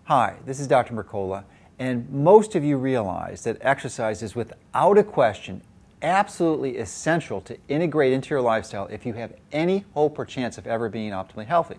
Hi, this is Dr. Mercola, and most of you realize that exercise is without a question absolutely essential to integrate into your lifestyle if you have any hope or chance of ever being optimally healthy.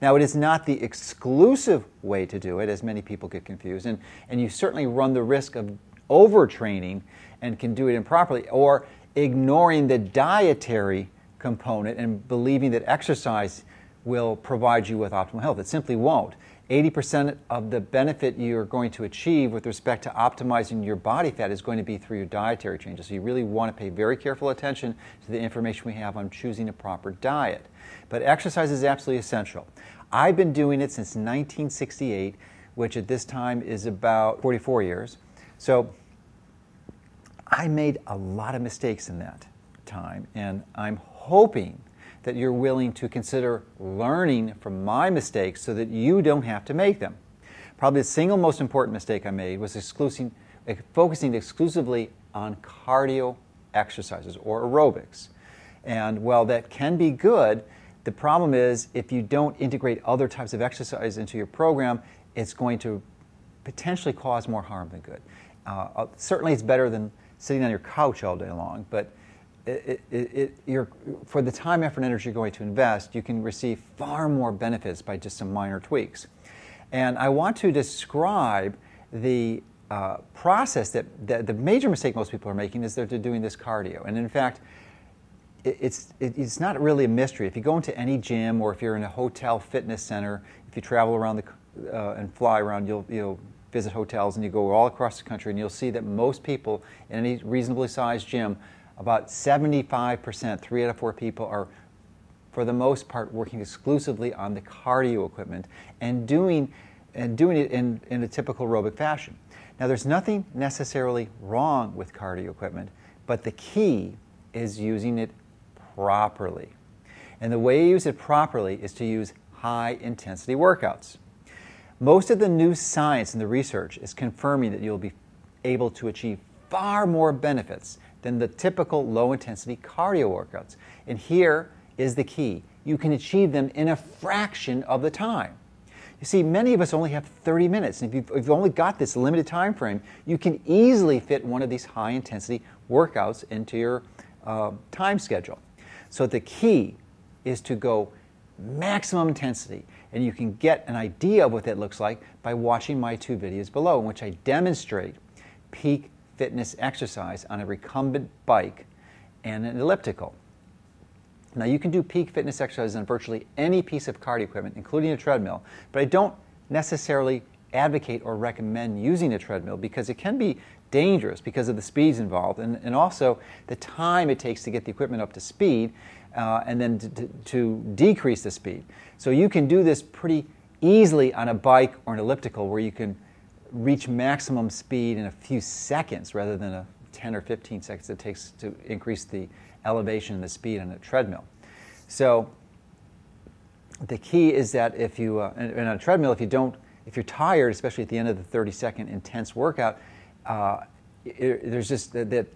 Now, it is not the exclusive way to do it, as many people get confused, and you certainly run the risk of overtraining and can do it improperly, or ignoring the dietary component and believing that exercise will provide you with optimal health. It simply won't. 80% of the benefit you're going to achieve with respect to optimizing your body fat is going to be through your dietary changes. So you really want to pay very careful attention to the information we have on choosing a proper diet. But exercise is absolutely essential. I've been doing it since 1968, which at this time is about 44 years. So I made a lot of mistakes in that time, and I'm hoping that you're willing to consider learning from my mistakes so that you don't have to make them. Probably the single most important mistake I made was focusing exclusively on cardio exercises or aerobics. And while that can be good, the problem is if you don't integrate other types of exercise into your program, it's going to potentially cause more harm than good. Certainly it's better than sitting on your couch all day long, but for the time, effort, and energy you're going to invest, you can receive far more benefits by just some minor tweaks. And I want to describe the process that the major mistake most people are making is they're doing this cardio. And in fact, it's not really a mystery. If you go into any gym or if you're in a hotel fitness center, if you travel around and fly around, you'll visit hotels and you go all across the country and you'll see that most people in any reasonably sized gym, about 75%, 3 out of 4 people are, for the most part, working exclusively on the cardio equipment and doing it in a typical aerobic fashion. Now, there's nothing necessarily wrong with cardio equipment, but the key is using it properly. And the way you use it properly is to use high-intensity workouts. Most of the new science and the research is confirming that you'll be able to achieve far more benefits than the typical low-intensity cardio workouts. And here is the key. You can achieve them in a fraction of the time. You see, many of us only have 30 minutes. And if you've only got this limited time frame, you can easily fit one of these high-intensity workouts into your time schedule. So the key is to go maximum intensity. And you can get an idea of what that looks like by watching my 2 videos below, in which I demonstrate peak fitness exercise on a recumbent bike and an elliptical. Now, you can do peak fitness exercise on virtually any piece of cardio equipment, including a treadmill, but I don't necessarily advocate or recommend using a treadmill because it can be dangerous because of the speeds involved and also the time it takes to get the equipment up to speed and then to decrease the speed. So you can do this pretty easily on a bike or an elliptical where you can reach maximum speed in a few seconds rather than a 10 or 15 seconds it takes to increase the elevation and the speed on a treadmill. So the key is that if you, and on a treadmill, if you're tired, especially at the end of the 30-second intense workout, there's just that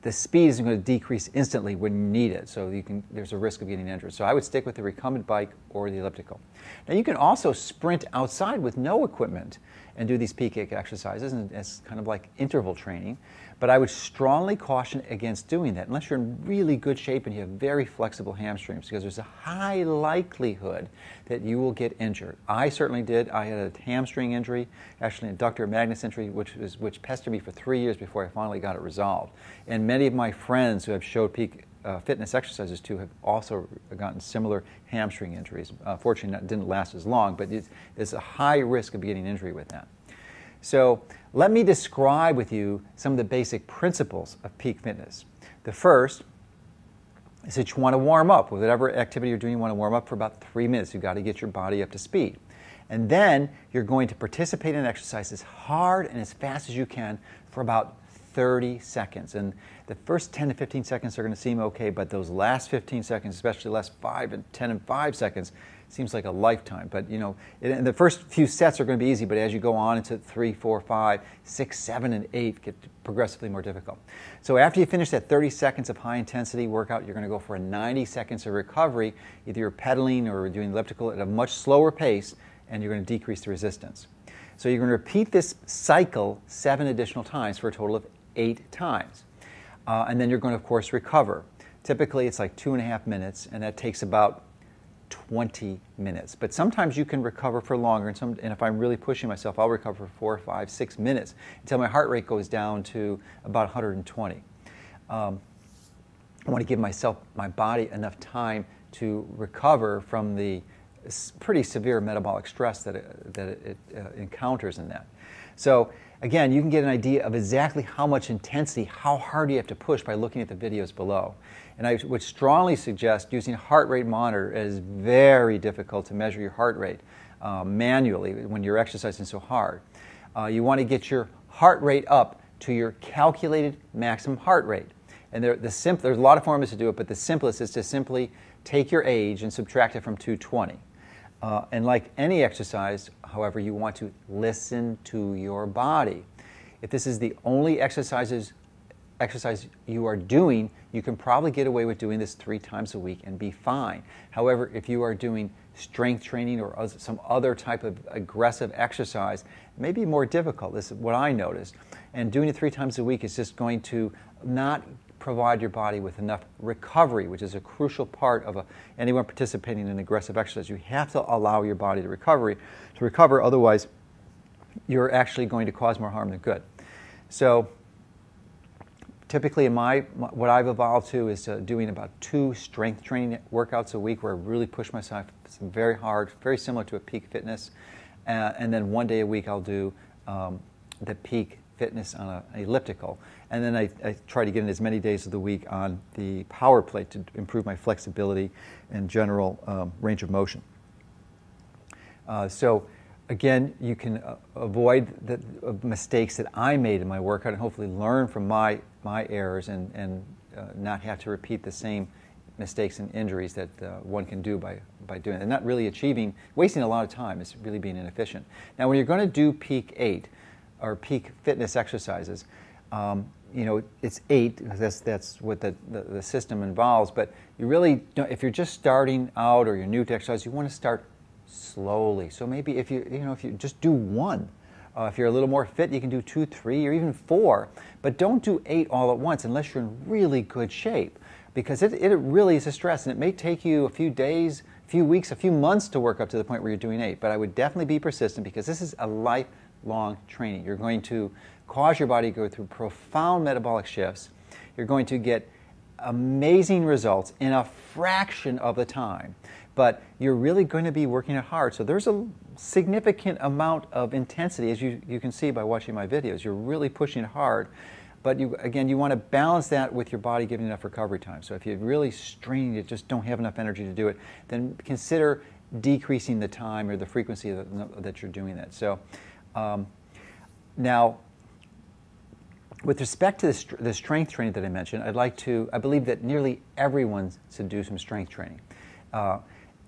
the speed isn't going to decrease instantly when you need it, so there's a risk of getting injured. So I would stick with the recumbent bike or the elliptical. Now you can also sprint outside with no equipment and do these peak exercises, and it's kind of like interval training. But I would strongly caution against doing that unless you're in really good shape and you have very flexible hamstrings, because there's a high likelihood that you will get injured. I certainly did. I had a hamstring injury, actually an adductor magnus injury, which pestered me for 3 years before I finally got it resolved. And many of my friends who have showed peak fitness exercises to have also gotten similar hamstring injuries. Fortunately, it didn't last as long, but there's a high risk of getting injury with that. So let me describe with you some of the basic principles of peak fitness. The first is that you want to warm up. With whatever activity you're doing, you want to warm up for about 3 minutes. You've got to get your body up to speed. And then you're going to participate in exercise as hard and as fast as you can for about 30 seconds. And the first 10 to 15 seconds are going to seem okay, but those last 15 seconds, especially the last 5 and 10 and 5 seconds, seems like a lifetime. But you know, and the first few sets are going to be easy, but as you go on into 3, 4, 5, 6, 7, and 8, get progressively more difficult. So after you finish that 30 seconds of high intensity workout, you're going to go for a 90 seconds of recovery. Either you're pedaling or doing elliptical at a much slower pace, and you're going to decrease the resistance. So you're going to repeat this cycle 7 additional times for a total of 8 times. And then you're going to, of course, recover. Typically, it's like 2.5 minutes, and that takes about 20 minutes. But sometimes you can recover for longer, and if I'm really pushing myself, I'll recover for 4, 5, 6 minutes until my heart rate goes down to about 120. I want to give my body enough time to recover from the pretty severe metabolic stress that it encounters in that. So again, you can get an idea of exactly how much intensity, how hard you have to push by looking at the videos below. And I would strongly suggest using a heart rate monitor. It is very difficult to measure your heart rate manually when you're exercising so hard. You want to get your heart rate up to your calculated maximum heart rate. And there's a lot of formulas to do it, but the simplest is to simply take your age and subtract it from 220. And like any exercise, however, you want to listen to your body. If this is the only exercise you are doing, you can probably get away with doing this 3 times a week and be fine. However, if you are doing strength training or some other type of aggressive exercise, it may be more difficult. This is what I noticed. And doing it 3 times a week is just going to not provide your body with enough recovery, which is a crucial part of anyone participating in aggressive exercise. You have to allow your body to recover, otherwise you're actually going to cause more harm than good. So typically what I've evolved to is doing about 2 strength training workouts a week where I really push myself very hard, very similar to a peak fitness, and then 1 day a week I'll do the peak fitness on an elliptical, and then I try to get in as many days of the week on the power plate to improve my flexibility and general range of motion. So again, you can avoid the mistakes that I made in my workout and hopefully learn from my errors and not have to repeat the same mistakes and injuries that one can do by doing it. And not really wasting a lot of time. It's really being inefficient. Now when you're going to do peak 8, or peak fitness exercises, it's 8 because that's what the system involves. But you really don't, if you're just starting out or you're new to exercise, you want to start slowly. So maybe if you just do 1. If you're a little more fit, you can do 2, 3, or even 4. But don't do 8 all at once unless you're in really good shape, because it really is a stress, and it may take you a few days, a few weeks, a few months to work up to the point where you're doing 8. But I would definitely be persistent, because this is a lifelong training. You're going to cause your body to go through profound metabolic shifts. You're going to get amazing results in a fraction of the time, but you're really going to be working it hard. So there's a significant amount of intensity, as you can see by watching my videos. You're really pushing it hard, but you want to balance that with your body giving enough recovery time. So if you're really straining, you just don't have enough energy to do it, then consider decreasing the time or the frequency that you're doing that. So now, with respect to the strength training that I mentioned, I believe that nearly everyone should do some strength training.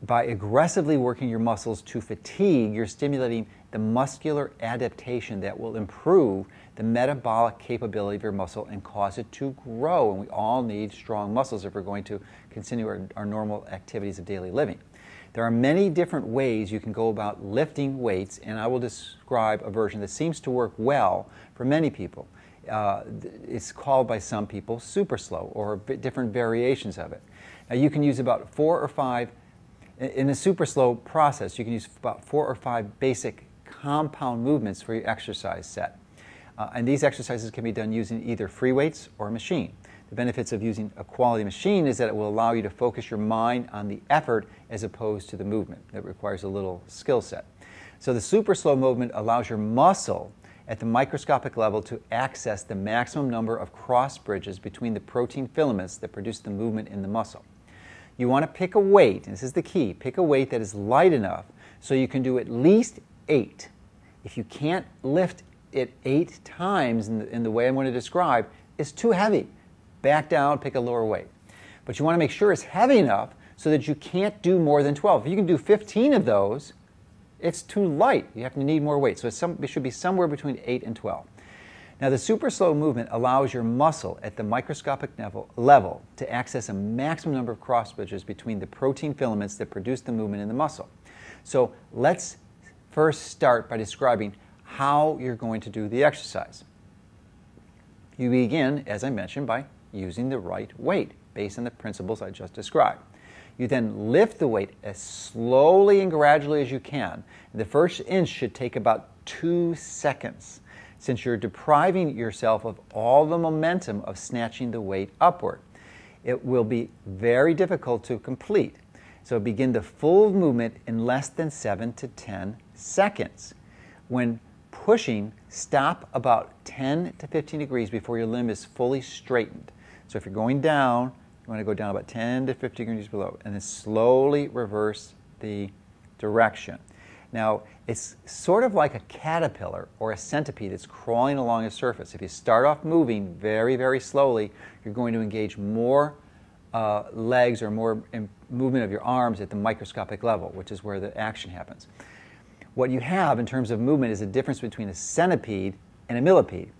By aggressively working your muscles to fatigue, you're stimulating the muscular adaptation that will improve the metabolic capability of your muscle and cause it to grow. And we all need strong muscles if we're going to continue our normal activities of daily living. There are many different ways you can go about lifting weights, and I will describe a version that seems to work well for many people. It's called by some people super slow, or different variations of it. Now you can use about 4 or 5, in the super slow process, you can use about 4 or 5 basic compound movements for your exercise set. And these exercises can be done using either free weights or a machine. The benefits of using a quality machine is that it will allow you to focus your mind on the effort as opposed to the movement. It requires a little skill set. So the super slow movement allows your muscle at the microscopic level to access the maximum number of cross bridges between the protein filaments that produce the movement in the muscle. You want to pick a weight, and this is the key, pick a weight that is light enough so you can do at least 8. If you can't lift it 8 times in the way I'm going to describe, it's too heavy. Back down, pick a lower weight. But you want to make sure it's heavy enough so that you can't do more than 12. If you can do 15 of those, it's too light. You have to need more weight. So it should be somewhere between 8 and 12. Now the super slow movement allows your muscle at the microscopic level to access a maximum number of cross bridges between the protein filaments that produce the movement in the muscle. So let's first start by describing how you're going to do the exercise. You begin, as I mentioned, by using the right weight based on the principles I just described. You then lift the weight as slowly and gradually as you can. The first inch should take about 2 seconds, since you're depriving yourself of all the momentum of snatching the weight upward. It will be very difficult to complete. So begin the full movement in less than 7 to 10 seconds. When pushing, stop about 10 to 15 degrees before your limb is fully straightened. So if you're going down, you want to go down about 10 to 15 degrees below, and then slowly reverse the direction. Now, it's sort of like a caterpillar or a centipede that's crawling along a surface. If you start off moving very, very slowly, you're going to engage more legs or more movement of your arms at the microscopic level, which is where the action happens. What you have in terms of movement is a difference between a centipede and a millipede,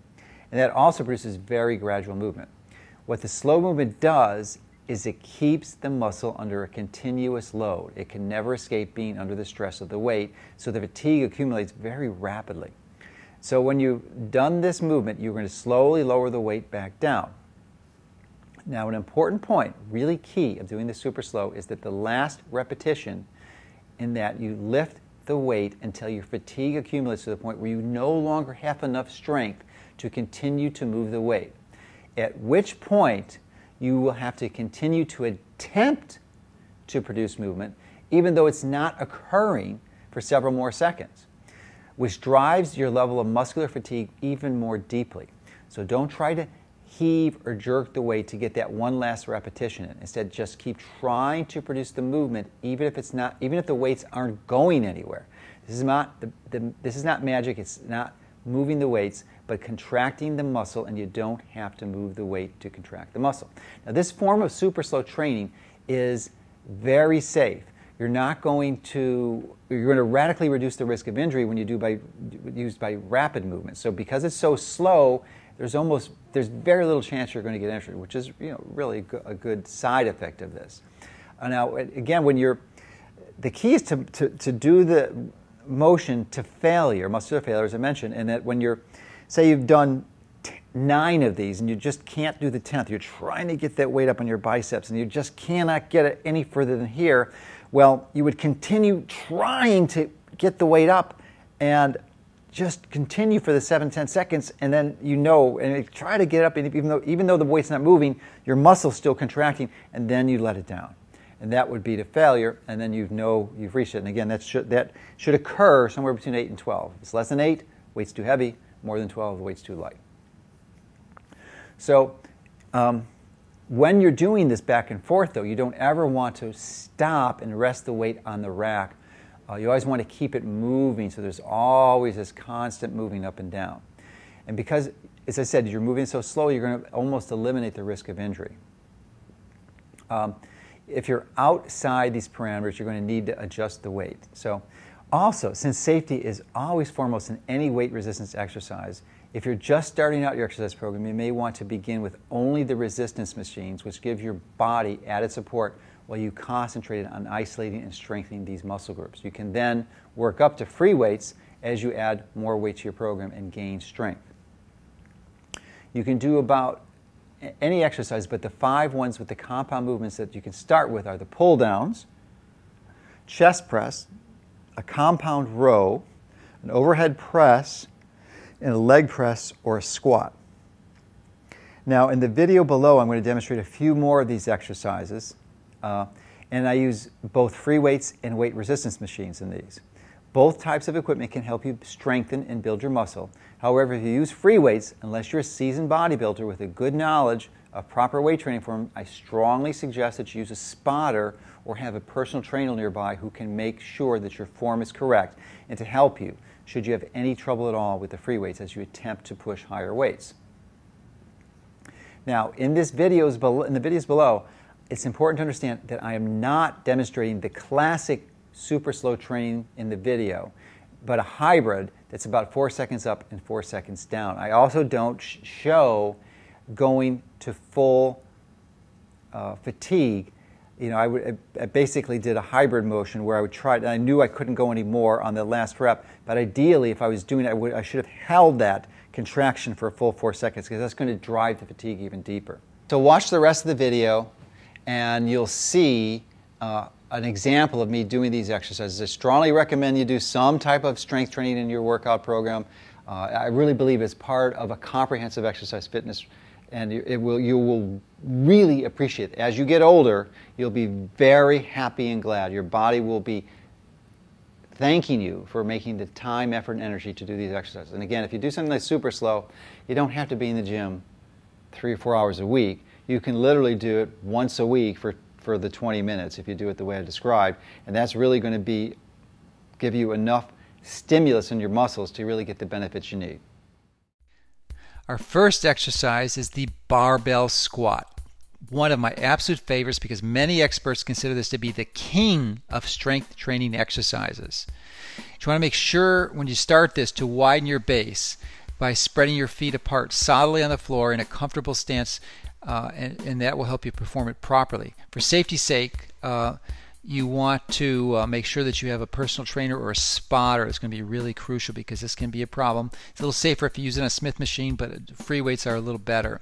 and that also produces very gradual movement. What the slow movement does is it keeps the muscle under a continuous load. It can never escape being under the stress of the weight, so the fatigue accumulates very rapidly. So when you've done this movement, you're going to slowly lower the weight back down. Now, an important point, really key of doing the super slow, is that the last repetition, in that you lift the weight until your fatigue accumulates to the point where you no longer have enough strength to continue to move the weight, at which point you will have to continue to attempt to produce movement, even though it's not occurring for several more seconds, which drives your level of muscular fatigue even more deeply. So don't try to heave or jerk the weight to get that one last repetition in. Instead, just keep trying to produce the movement, even if the weights aren't going anywhere. This is not magic. It's not moving the weights, but contracting the muscle, and you don't have to move the weight to contract the muscle. Now, this form of super slow training is very safe. You're going to radically reduce the risk of injury when you used by rapid movement. So because it's so slow, there's very little chance you're going to get injured, which is really a good side effect of this. Now, again, the key is to do the motion to failure, muscular failure, as I mentioned, and that when say you've done 9 of these and you just can't do the 10th, you're trying to get that weight up on your biceps and you just cannot get it any further than here, well, you would continue trying to get the weight up and just continue for the 7-10 seconds, and then and try to get up, and even though the weight's not moving, your muscle's still contracting, and then you let it down. And that would be to failure, and then you've reached it. And again, that should occur somewhere between 8 and 12. If it's less than 8, weight's too heavy. More than 12, the weight's too light. So when you're doing this back and forth, though, you don't ever want to stop and rest the weight on the rack. You always want to keep it moving, so there's always this constant moving up and down. And because, as I said, you're moving so slow, you're going to almost eliminate the risk of injury. If you're outside these parameters, you're going to need to adjust the weight. So also, since safety is always foremost in any weight resistance exercise, if you're just starting out your exercise program, you may want to begin with only the resistance machines, which give your body added support while you concentrate on isolating and strengthening these muscle groups. You can then work up to free weights as you add more weight to your program and gain strength. You can do about any exercise, but the 5 ones with the compound movements that you can start with are the pull downs, chest press, a compound row, an overhead press, and a leg press or a squat. Now, in the video below, I'm going to demonstrate a few more of these exercises, and I use both free weights and weight resistance machines in these. Both types of equipment can help you strengthen and build your muscle. However, if you use free weights, unless you're a seasoned bodybuilder with a good knowledge of proper weight training form, I strongly suggest that you use a spotter or have a personal trainer nearby who can make sure that your form is correct and to help you should you have any trouble at all with the free weights as you attempt to push higher weights. Now, in the videos below, it's important to understand that I am not demonstrating the classic super slow training in the video, but a hybrid that's about 4 seconds up and 4 seconds down. I also don't show going to full fatigue I basically did a hybrid motion where I would try, and I knew I couldn't go any more on the last rep, but ideally if I was doing it, I should have held that contraction for a full 4 seconds, because that's going to drive the fatigue even deeper. So watch the rest of the video and you'll see an example of me doing these exercises. I strongly recommend you do some type of strength training in your workout program. I really believe it's part of a comprehensive exercise fitness, and you will really appreciate it. As you get older, you'll be very happy and glad. Your body will be thanking you for making the time, effort, and energy to do these exercises. And again, if you do something that's super slow, you don't have to be in the gym 3 or 4 hours a week. You can literally do it once a week for the 20 minutes if you do it the way I described, and that's really going to give you enough stimulus in your muscles to really get the benefits you need. Our first exercise is the barbell squat. One of my absolute favorites because many experts consider this to be the king of strength training exercises. You want to make sure when you start this to widen your base by spreading your feet apart solidly on the floor in a comfortable stance, and that will help you perform it properly. For safety's sake, you want to make sure that you have a personal trainer or a spotter. It's going to be really crucial because this can be a problem. It's a little safer if you use it on a Smith machine, but free weights are a little better.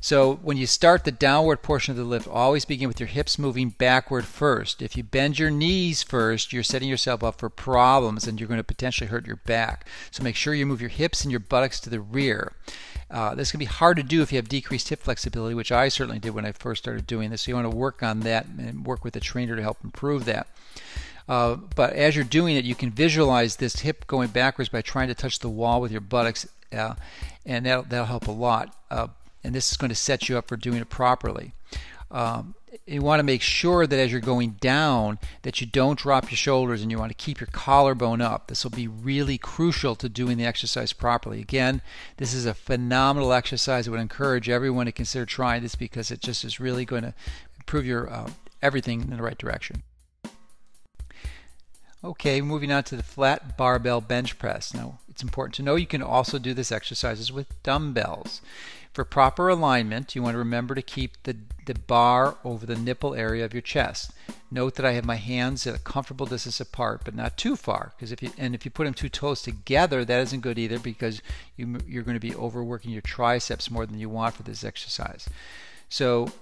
So when you start the downward portion of the lift, always begin with your hips moving backward first. If you bend your knees first, you're setting yourself up for problems and you're going to potentially hurt your back. So make sure you move your hips and your buttocks to the rear. This can be hard to do if you have decreased hip flexibility, which I certainly did when I first started doing this. So you want to work on that and work with a trainer to help improve that. But as you're doing it, you can visualize this hip going backwards by trying to touch the wall with your buttocks, and that'll help a lot. And this is going to set you up for doing it properly. You want to make sure that as you're going down that you don't drop your shoulders, and you want to keep your collarbone up. This will be really crucial to doing the exercise properly. Again, this is a phenomenal exercise. I would encourage everyone to consider trying this because it just is really going to improve your everything in the right direction. Okay, moving on to the flat barbell bench press. Now, it's important to know you can also do this exercises with dumbbells. For proper alignment, you want to remember to keep the bar over the nipple area of your chest. Note that I have my hands at a comfortable distance apart, but not too far. Because if you put them too close together, that isn't good either, because you're going to be overworking your triceps more than you want for this exercise. So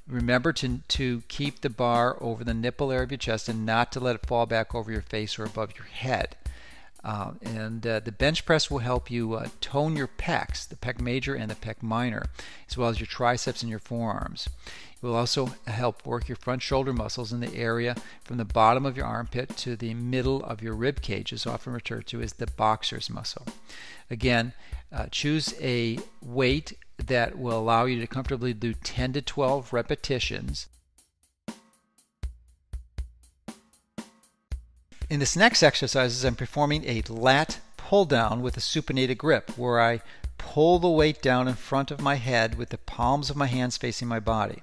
remember to keep the bar over the nipple area of your chest and not to let it fall back over your face or above your head. The bench press will help you tone your pecs, the pec major and the pec minor, as well as your triceps and your forearms. It will also help work your front shoulder muscles in the area from the bottom of your armpit to the middle of your rib cage, is often referred to as the boxer's muscle. Again, choose a weight that will allow you to comfortably do 10 to 12 repetitions. In this next exercise, I'm performing a lat pull down with a supinated grip, where I pull the weight down in front of my head with the palms of my hands facing my body.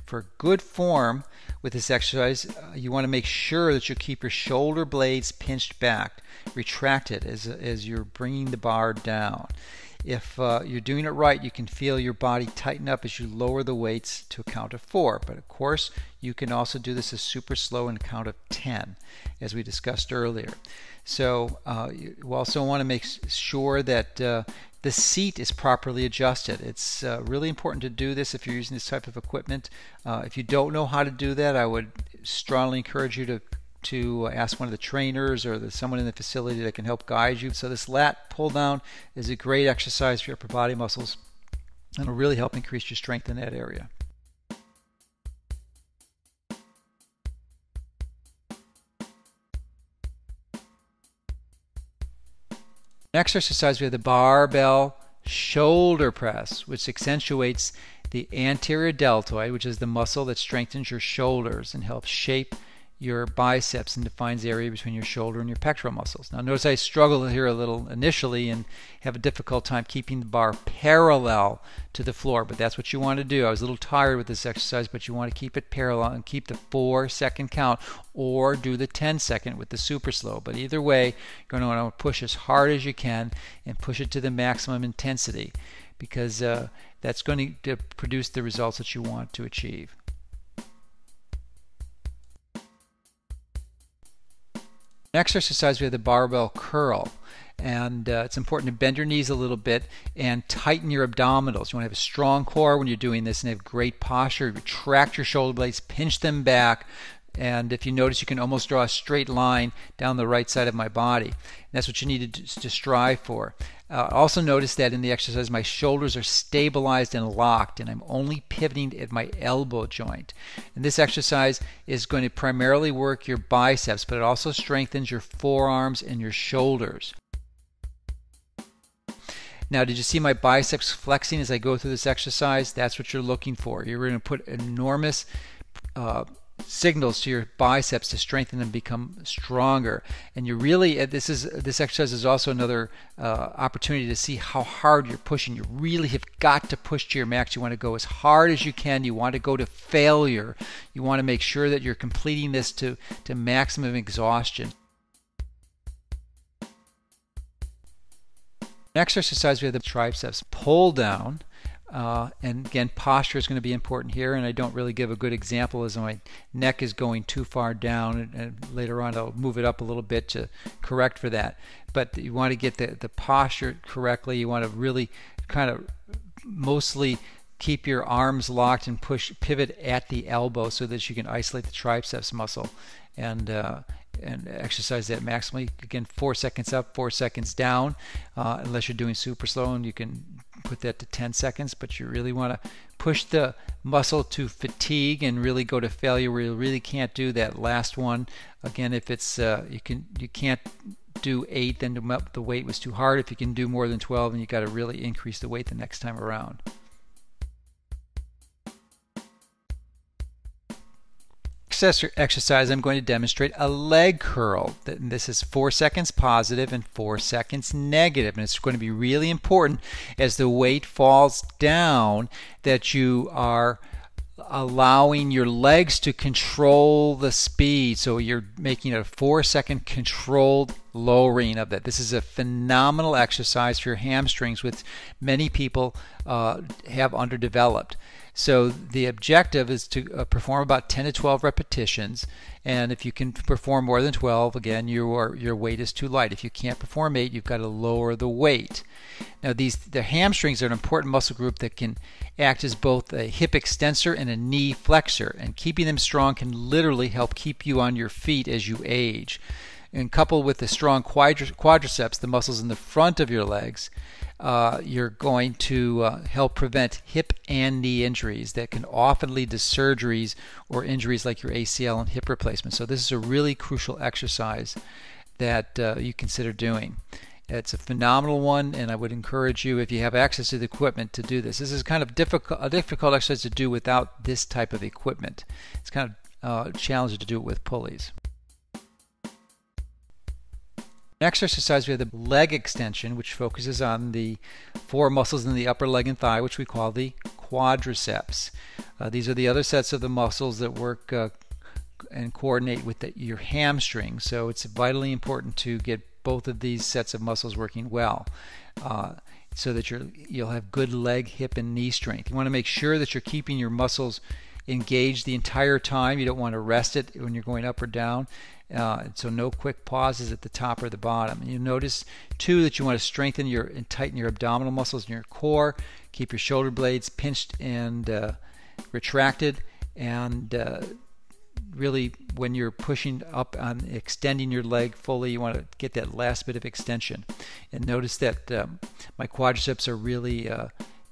For good form with this exercise, you want to make sure that you keep your shoulder blades pinched back, retracted as you're bringing the bar down. If you're doing it right, you can feel your body tighten up as you lower the weights to a count of 4. But of course, you can also do this as super slow in a count of 10, as we discussed earlier. So you also want to make sure that the seat is properly adjusted. It's really important to do this if you're using this type of equipment. If you don't know how to do that, I would strongly encourage you to ask one of the trainers or someone in the facility that can help guide you. So this lat pull down is a great exercise for your upper body muscles, and will really help increase your strength in that area. Next exercise, we have the barbell shoulder press, which accentuates the anterior deltoid, which is the muscle that strengthens your shoulders and helps shape your biceps and defines the area between your shoulder and your pectoral muscles. Now notice I struggle here a little initially and have a difficult time keeping the bar parallel to the floor, but that's what you want to do. I was a little tired with this exercise, but you want to keep it parallel and keep the 4-second count, or do the 10-second with the super slow. But either way, you're going to want to push as hard as you can and push it to the maximum intensity, because that's going to produce the results that you want to achieve. Next exercise, we have the barbell curl. And it's important to bend your knees a little bit and tighten your abdominals. You want to have a strong core when you're doing this and have great posture. Retract your shoulder blades, pinch them back, and if you notice, you can almost draw a straight line down the right side of my body. And that's what you need to strive for. Also notice that in the exercise, my shoulders are stabilized and locked, and I'm only pivoting at my elbow joint. And this exercise is going to primarily work your biceps, but it also strengthens your forearms and your shoulders. Now, did you see my biceps flexing as I go through this exercise? That's what you're looking for. You're going to put enormous signals to your biceps to strengthen and become stronger. And you really, this exercise is also another opportunity to see how hard you're pushing. You really have got to push to your max. You want to go as hard as you can. You want to go to failure. You want to make sure that you're completing this to maximum exhaustion. Next exercise, we have the triceps pull down. And again, posture is going to be important here, and I don't really give a good example as my neck is going too far down, and later on I'll move it up a little bit to correct for that. But you want to get the posture correctly. You want to really kind of mostly keep your arms locked and pivot at the elbow so that you can isolate the triceps muscle and exercise that maximally. Again, 4 seconds up, 4 seconds down, unless you're doing super slow, and you can put that to 10 seconds, but you really want to push the muscle to fatigue and really go to failure where you really can't do that last one. Again, if it's you can't do 8, then the weight was too hard. If you can do more than 12, then you got to really increase the weight the next time around. Exercise, I'm going to demonstrate a leg curl. This is 4 seconds positive and 4 seconds negative, and it's going to be really important as the weight falls down that you are allowing your legs to control the speed. So you're making a 4-second controlled lowering of that. This is a phenomenal exercise for your hamstrings, which many people have underdeveloped. So the objective is to perform about 10 to 12 repetitions, and if you can perform more than 12, again, your weight is too light. If you can't perform 8, you've got to lower the weight. Now the hamstrings are an important muscle group that can act as both a hip extensor and a knee flexor, and keeping them strong can literally help keep you on your feet as you age. And coupled with the strong quadriceps, the muscles in the front of your legs, you're going to help prevent hip and knee injuries that can often lead to surgeries or injuries like your ACL and hip replacement. So this is a really crucial exercise that you consider doing. It's a phenomenal one, and I would encourage you, if you have access to the equipment, to do this. This is kind of a difficult exercise to do without this type of equipment. It's kind of challenging to do it with pulleys. Next exercise, we have the leg extension, which focuses on the 4 muscles in the upper leg and thigh, which we call the quadriceps. These are the other sets of the muscles that work and coordinate with your hamstring. So it's vitally important to get both of these sets of muscles working well, so that you'll have good leg, hip, and knee strength. You want to make sure that you're keeping your muscles engaged the entire time. You don't want to rest it when you're going up or down. So no quick pauses at the top or the bottom. And you notice too that you want to strengthen and tighten your abdominal muscles in your core. Keep your shoulder blades pinched and retracted, and really when you're pushing up on extending your leg fully, you want to get that last bit of extension. And notice that my quadriceps are really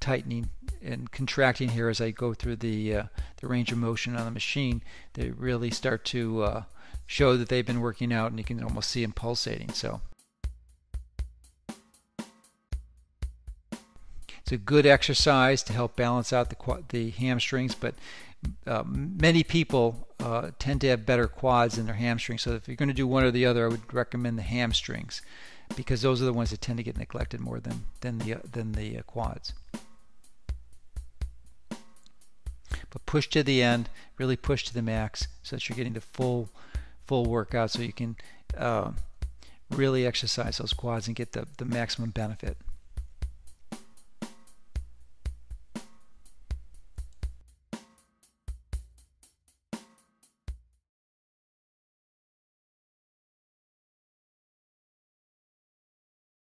tightening and contracting here as I go through the range of motion on the machine. They really start to show that they've been working out, and you can almost see them pulsating. So it's a good exercise to help balance out the hamstrings, but many people tend to have better quads than their hamstrings. So if you're going to do one or the other, I would recommend the hamstrings, because those are the ones that tend to get neglected more than the quads. But push to the end, really push to the max, so that you're getting the full workout, so you can really exercise those quads and get the maximum benefit.